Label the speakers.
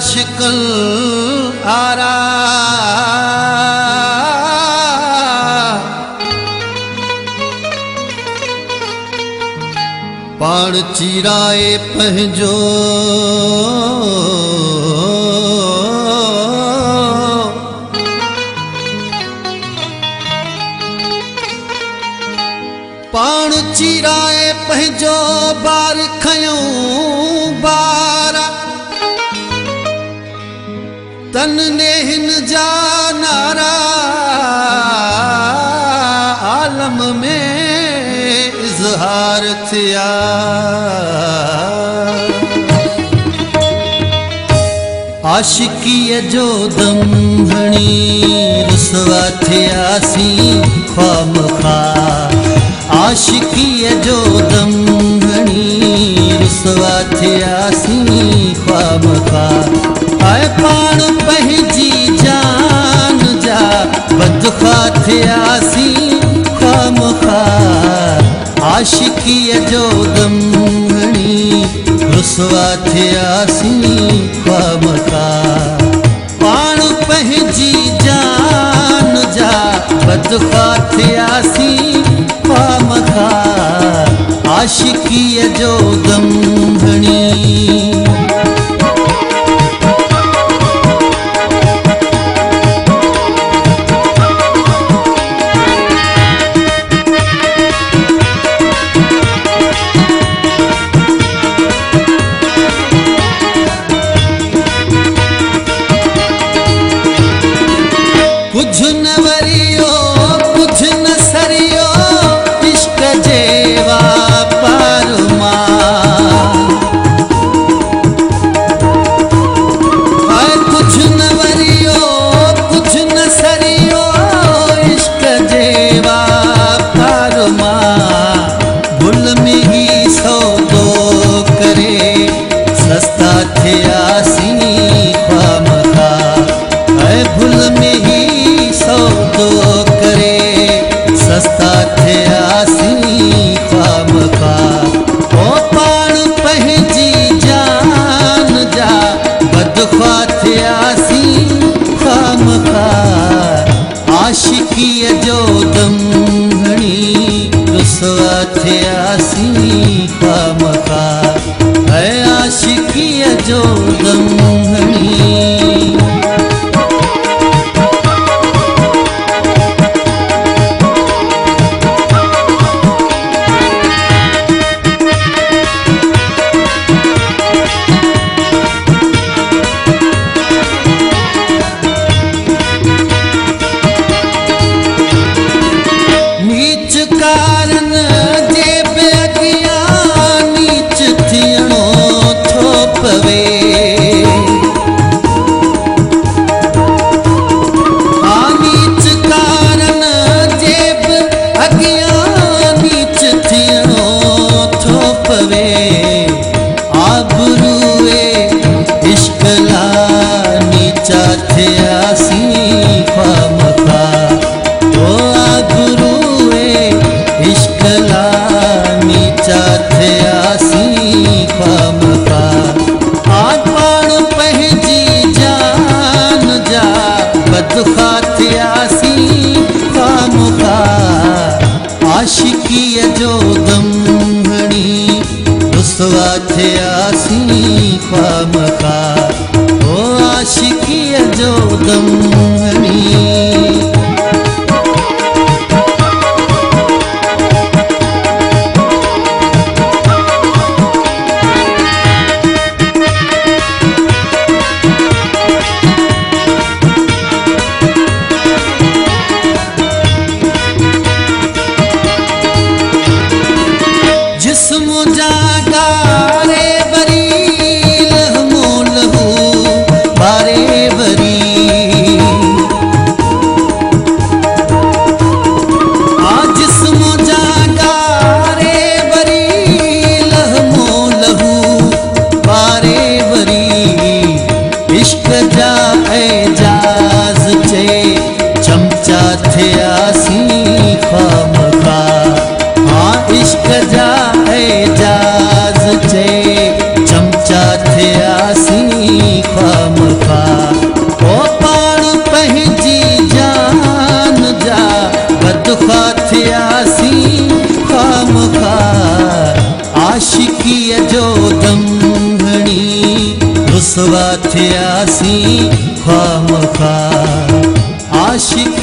Speaker 1: आशिकल आरा पाण चिराए पंहिंजो पाण चिराए पंहिंजो बार खयूं बारा तन ने हिन जा नारा आलम में इज़हार थिया आशिकीअ जो दम हणी रुसवा थियासीं ख्वामखा आशिकीअ जो दम हणी रुसवा थियासीं ख्वामखा आए पाण पंहिंजी जान जा बदखा थियासीं ख्वामखा आशिकीअ जो दम हणी रुसवा थियासीं ख्वामखा पाण पंहिंजी जान जा बदखा थियासीं ख्वामखा आशिकीअ जो दम हणी कुछ न वरियो कुछ न सरियो इश्क जे वापार मां कुछ न वरियो कुछ न सरियो इश्क जे वापार मां भुल में ही सौदो करे सस्ता थियासीं ख्वामखा भुल में ही सौदो करे सस्ता थियासीं ख्वामखा ओ पाण पंहिंजी जान जा बदख्वा थियासीं ख्वामखा आशिकीअ जो दम हणी रुसवा थियासीं ख्वामखा आशिकीअ जो दम हणी कारण जे बेगिया नीच थियणो थो पवे नीच कारण जे अगिया नीच थियणो थो पवे आबरूए इश्क ला नीचा थियासीं ख्वामखा इश्क ला नीचा थियासीं ख्वामखा पाण पंहिंजी जान जा बदखा थियासीं ख्वामखा आशिकीअ जो दम हणी रुसवा थियासीं ख्वामखा ओ आशिकीअ जो दम हणी जिस्म जागारे बरी लहमो लहू बारे बरी रुसवा थियासीं ख़्वाह मख़्वाह आशिक